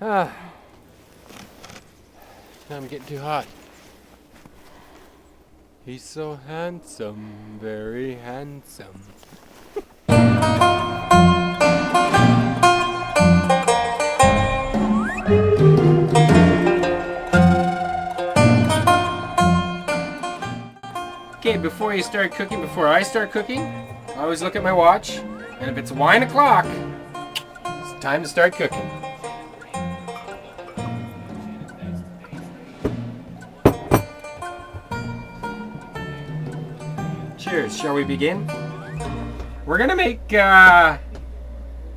Now I'm getting too hot. He's so handsome, very handsome. Okay, before I start cooking, I always look at my watch, and if it's wine o'clock, it's time to start cooking. Cheers, shall we begin? We're gonna make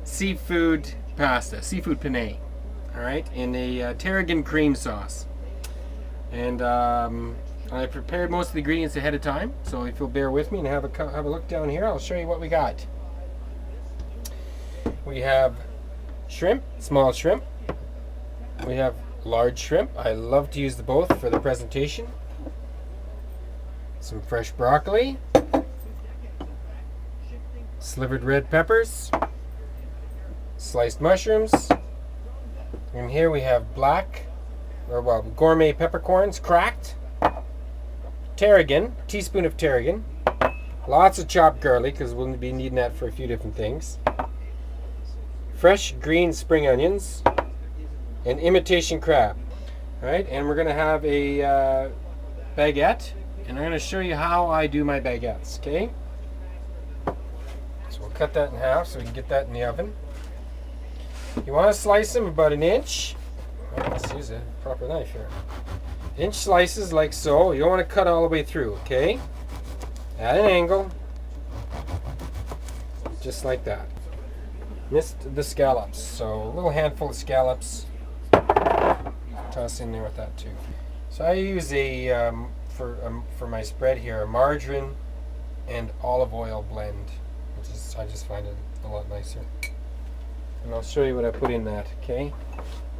seafood pasta, seafood penne, all right, in a tarragon cream sauce. And I prepared most of the ingredients ahead of time, so if you'll bear with me and have a look down here, I'll show you what we got. We have shrimp, small shrimp. We have large shrimp. I love to use the both for the presentation. Some fresh broccoli, slivered red peppers, sliced mushrooms, and here we have gourmet peppercorns, cracked, tarragon, teaspoon of tarragon, lots of chopped garlic because we'll be needing that for a few different things, fresh green spring onions, and imitation crab. All right, and we're going to have a baguette, and I'm going to show you how I do my baguettes, okay? So we'll cut that in half so we can get that in the oven. You want to slice them about an inch. Oh, let's use a proper knife here. Inch slices like so. You don't want to cut all the way through, okay? At an angle. Just like that. Missed the scallops, so a little handful of scallops. Toss in there with that too. So I use for my spread here, a margarine and olive oil blend, I just find it a lot nicer. And I'll show you what I put in that, okay?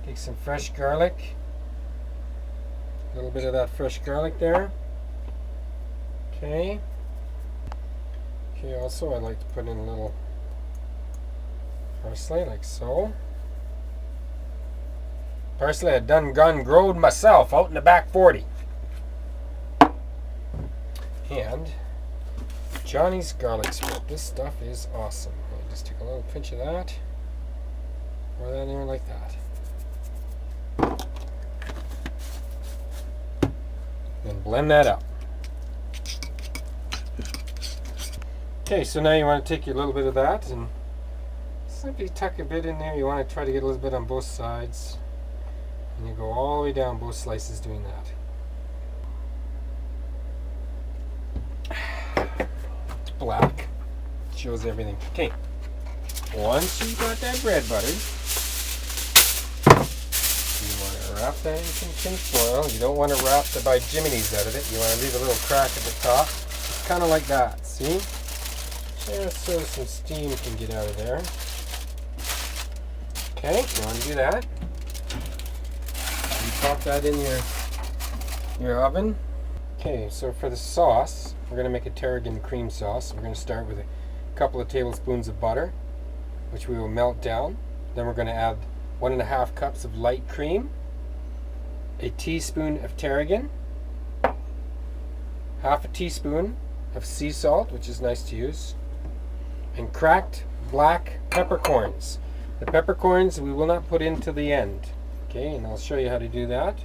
Take some fresh garlic. A little bit of that fresh garlic there. Okay. Okay, also I like to put in a little parsley, like so. Parsley I done growed myself out in the back 40. And Johnny's garlic spread. This stuff is awesome. I'll just take a little pinch of that. Pour that in there like that. And blend that up. Okay, so now you want to take your little bit of that and simply tuck a bit in there. You want to try to get a little bit on both sides. And you go all the way down both slices doing that. Black. Shows everything. Okay. Once you've got that bread buttered, you want to wrap that in some tin foil. You don't want to wrap the by jimimies out of it. You want to leave a little crack at the top. It's kind of like that. See? Just so some steam can get out of there. Okay, you want to do that. You pop that in your oven. Okay, so for the sauce, we're going to make a tarragon cream sauce. We're going to start with a couple of tablespoons of butter, which we will melt down. Then we're going to add 1.5 cups of light cream, a teaspoon of tarragon, half a teaspoon of sea salt, which is nice to use, and cracked black peppercorns. The peppercorns we will not put in till the end. Okay, and I'll show you how to do that.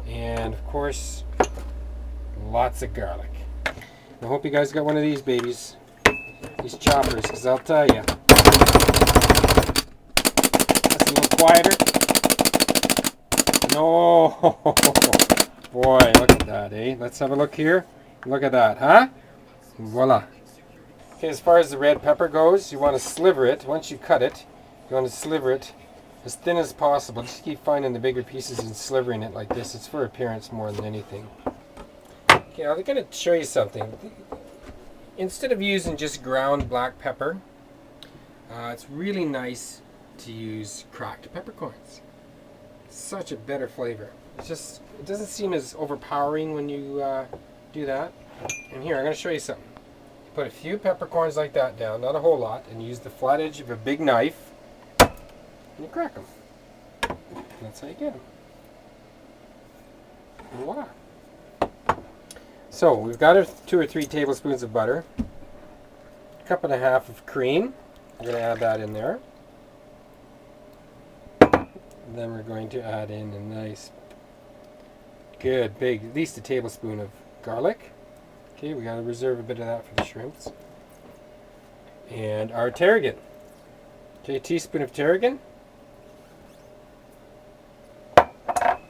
And of course, lots of garlic. I hope you guys got one of these babies, these choppers, because I'll tell you, that's a little quieter. No, boy, look at that, eh? Let's have a look here. Look at that, huh? Voila. Okay, as far as the red pepper goes, you want to sliver it. Once you cut it, you want to sliver it as thin as possible. Just keep finding the bigger pieces and slivering it like this. It's for appearance more than anything. Okay, I'm going to show you something. Instead of using just ground black pepper, it's really nice to use cracked peppercorns. Such a better flavor. It doesn't seem as overpowering when you do that. And here, I'm going to show you something. Put a few peppercorns like that down, not a whole lot, and use the flat edge of a big knife, and you crack them. That's how you get them. Voila. So we've got our 2 or 3 tablespoons of butter, a cup and a half of cream. We're going to add that in there. And then we're going to add in a nice, good, big, at least a tablespoon of garlic. Okay, we got to reserve a bit of that for the shrimps. And our tarragon. Okay, a teaspoon of tarragon.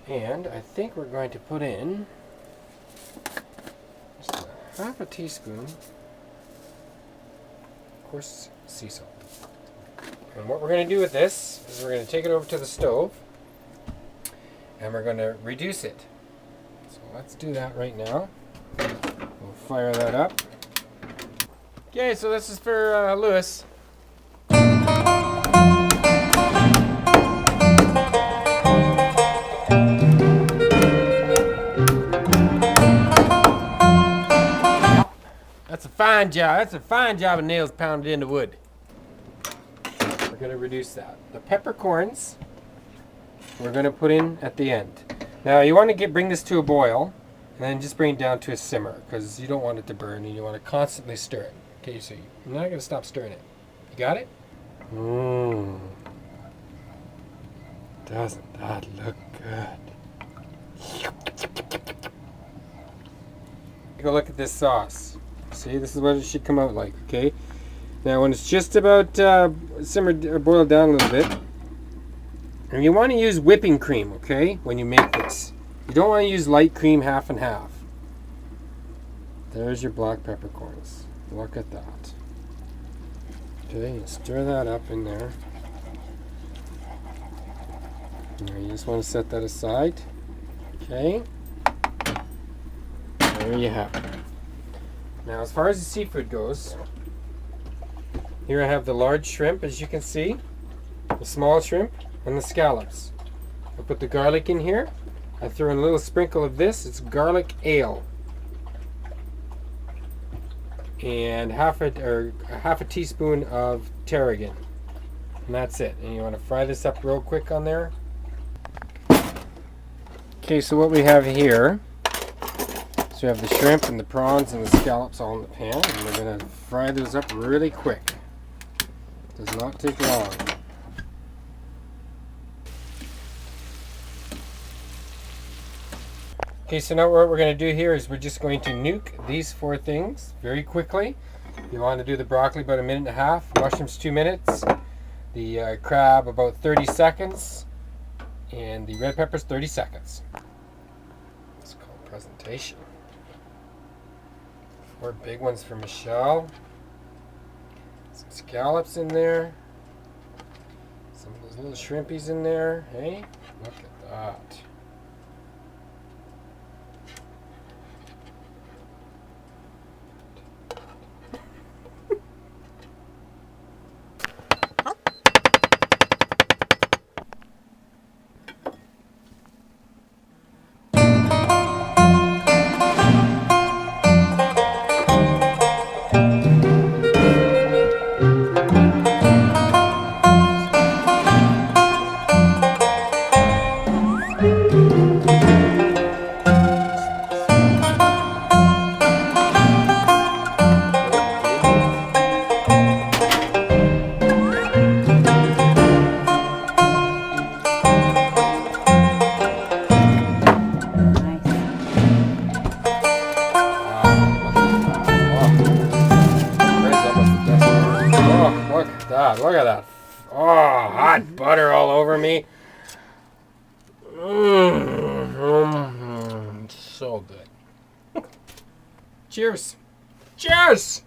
And I think we're going to put in just a half a teaspoon of coarse sea salt. And what we're going to do with this is we're going to take it over to the stove and we're going to reduce it. So let's do that right now. We'll fire that up. Okay, so this is for Lewis. That's a fine job. That's a fine job of nails pounded into wood. We're going to reduce that. The peppercorns we're going to put in at the end. Now you want to bring this to a boil and then just bring it down to a simmer because you don't want it to burn and you want to constantly stir it. Okay, so you're not going to stop stirring it. You got it? Mmm. Doesn't that look good? Take a look at this sauce. See, this is what it should come out like, okay? Now when it's just about simmered or boiled down a little bit, and you want to use whipping cream, okay, when you make this. You don't want to use light cream half and half. There's your black peppercorns. Look at that. Okay, you stir that up in there. Now you just want to set that aside. Okay. There you have it. Now as far as the seafood goes, here I have the large shrimp, as you can see, the small shrimp, and the scallops. I put the garlic in here. I throw in a little sprinkle of this. It's garlic ale. And half a teaspoon of tarragon. And that's it. And you want to fry this up real quick on there. Okay, so what we have here, so we have the shrimp and the prawns and the scallops all in the pan. And we're going to fry those up really quick. Does not take long. Okay, so now what we're going to do here is we're just going to nuke these 4 things very quickly. You want to do the broccoli about 1.5 minutes, mushrooms 2 minutes, the crab about 30 seconds, and the red peppers 30 seconds. It's called presentation. 4 big ones for Michelle. Some scallops in there. Some of those little shrimpies in there. Hey, look at that. Look at that. Oh, hot butter all over me. So good. Cheers. Cheers!